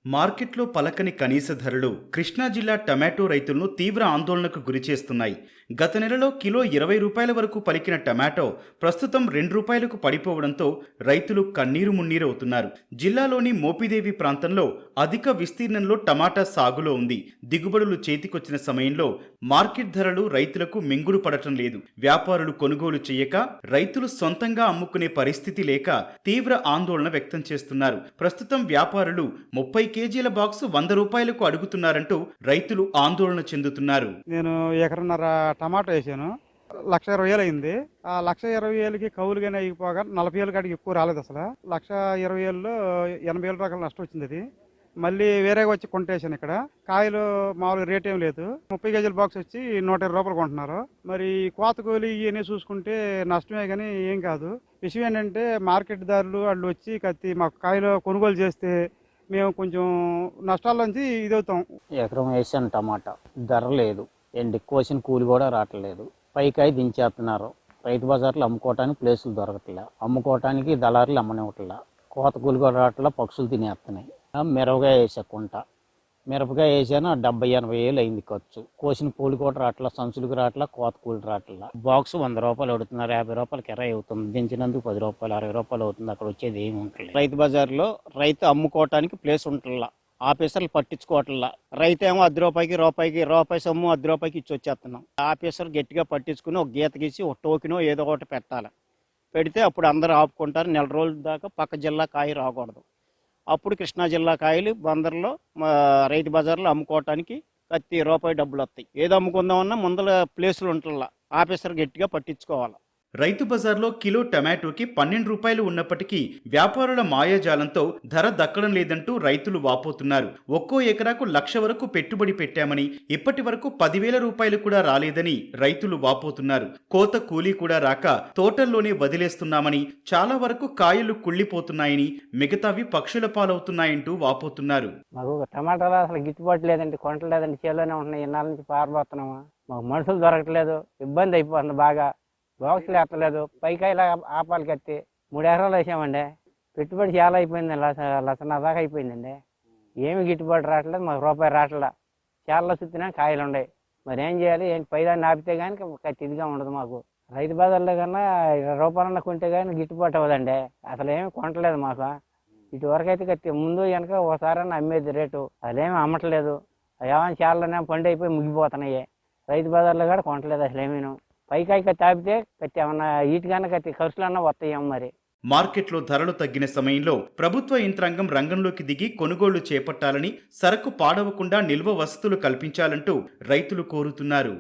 మార్కెట్లో పలకని కనీస ధరలు కృష్ణా జిల్లా టమాటో రైతులను తీవ్ర ఆందోళనకు గురిచేస్తున్నాయి. గత నెలలో కిలో 20 రూపాయల వరకు పలికిన టమాటో ప్రస్తుతం 2 రూపాయలకు పడిపోవడంతో రైతులు కన్నీరు మున్నీరవుతున్నారు. జిల్లాలోని మోపిదేవి ప్రాంతంలో అధిక విస్తీర్ణంలో టమాటా సాగులో ఉంది. దిగుబడులు చేతికొచ్చిన సమయంలో మార్కెట్ ధరలు రైతులకు మింగుడు పడటం లేదు. వ్యాపారులు కొనుగోలు చేయక రైతులు సొంతంగా అమ్ముకునే పరిస్థితి లేక తీవ్ర ఆందోళన వ్యక్తం చేస్తున్నారు. ప్రస్తుతం వ్యాపారులు 30 కేజీల బాక్స్ 100 రూపాయలకు అడుగుతున్నారంటూ రైతులు ఆందోళన చెందుతున్నారు. నేను ఎకరన్నర టమాటో వేసాను. 1,20,000 అయింది. ఆ 1,20,000కి కౌలుగానే అయిపోగా 40,000 కాడికి ఎక్కువ రాలేదు. అసలు 1,20,000లో 80,000 రకాల నష్టం వచ్చింది. అది మళ్ళీ వేరేగా వచ్చి కొంటేసాను. ఇక్కడ కాయలు మామూలుగా రేట్ ఏం లేదు. 30 కేజీల బాక్స్ వచ్చి 120 రూపాయలు కొంటున్నారు. మరి కోత కూలి ఇవన్నీ చూసుకుంటే నష్టమే కానీ ఏం కాదు. విషయం ఏంటంటే మార్కెట్ దారులు వాళ్ళు వచ్చి మాకు కాయలు కొనుగోలు చేస్తే మేము కొంచెం నష్టాల్లోంచి ఇదవుతాం. ఎకరం వేసాను టమాటా, ధర లేదు. ఎండి కోసిన కూలి కూడా రావట్లేదు. పైకాయ దించేస్తున్నారు. రైతు బజార్లు అమ్ముకోవటానికి ప్లేసులు దొరకట్లే, అమ్ముకోవటానికి దళారులు అమ్మనివ్వట్లే, కోత కూలి కూడా రావట్లే, పక్షులు తినేస్తున్నాయి. మిరపకాయ వేసా కుంట, మిరపకాయ వేసాను 70-80 వేలు అయింది ఖర్చు. కోసిన కూలి కూడా రావట్లే, సంచులకు రావట్లే, కోత కూలి రావట్లే. బాక్స్ 100 రూపాయలు అడుగుతున్నారు, 50 రూపాయలు కిరాయి అవుతుంది. దించినందుకు 10 రూపాయలు 60 రూపాయలు అవుతుంది. అక్కడ వచ్చేది ఏమి ఉంటుంది. రైతు బజార్లో రైతు అమ్ముకోవటానికి ప్లేస్ ఉంటుందా, ఆఫీసర్లు పట్టించుకోవట్లా. రైతు ఏమో 10 రూపాయి సొమ్ము 10 రూపాయికి ఇచ్చి వచ్చేస్తున్నాం. ఆఫీసర్ గట్టిగా పట్టించుకుని ఒక గీత గీసి ఒక టోకెనో ఏదో ఒకటి పెట్టాలి. పెడితే అప్పుడు అందరూ ఆపుకుంటారు. నెల రోజుల దాకా పక్క జిల్లా కాయ రాకూడదు. అప్పుడు కృష్ణా జిల్లా కాయలు బందర్లో రైతు బజార్లో అమ్ముకోవటానికి రూపాయి డబ్బులు వస్తాయి. ఏదో అమ్ముకుందామన్నా ముందర ప్లేసులు ఉంటుందా, ఆఫీసర్ గట్టిగా పట్టించుకోవాలి. రైతు బజార్లో కిలో టమాటోకి 12 రూపాయలు ఉన్నప్పటికీ వ్యాపారుల మాయాజాలంతో ధర దక్కడం లేదంటూ రైతులు వాపోతున్నారు. ఒక్కో ఎకరాకు 1,00,000 వరకు పెట్టుబడి పెట్టామని ఇప్పటి వరకు 10,000 రూపాయలు కూడా రాలేదని రైతులు వాపోతున్నారు. కోత కూలీ కూడా రాక తోటల్లోనే వదిలేస్తున్నామని, చాలా వరకు కాయలు కుళ్ళిపోతున్నాయని, మిగతావి పక్షుల పాలవుతున్నాయంటూ వాపోతున్నారు. మాకు టమాటాలు అసలు గిట్టుబాటు లేదండి, కొంటలేదండి, చేలోనే ఉంటున్నాయి. ఇన్నాళ్ళ నుంచి పారిపోతున్నాము. మాకు మనుషులు దొరకట్లేదు, ఇబ్బంది అయిపోతుంది బాగా. బాక్సులు ఎత్తలేదు, పైకాయలు ఆపాలు కట్టి 3 ఎకరాలు వేసామండి. పెట్టుబడి చాలా అయిపోయింది, లక్షన్నర దాకా అయిపోయిందండి. ఏమి గిట్టుబాటు రావట్లేదు, మాకు రూపాయి రావట్లే. చాలా చుట్టినా కాయలు ఉన్నాయి. మరి ఏం చేయాలి? పైదాన్ని ఆపితే కానీ ఇదిగా ఉండదు. మాకు రైతు బజార్లో కన్నా 20 రూపాయలన్నా కొంటే కానీ గిట్టుబాటు అవ్వదండి. అసలు ఏమి కొంటలేదు మాకు. ఇటువరకు అయితే ముందు వెనక ఒకసారన్నా అమ్మేది రేటు, అదేమి అమ్మట్లేదు. ఏమైనా చాలానే పండు అయిపోయి ముగిపోతున్నాయి. రైతు బజార్లో కూడా కొంటలేదు అసలు ఏమీను. పైకాయ తాపితే ఏమన్నా ఈటికన్నా ఖర్చులన్నా వస్తాయేమో మరి. మార్కెట్లో ధరలు తగ్గిన సమయంలో ప్రభుత్వ యంత్రాంగం రంగంలోకి దిగి కొనుగోళ్లు చేపట్టాలని, సరకు పాడవకుండా నిల్వ వసతులు కల్పించాలంటూ రైతులు కోరుతున్నారు.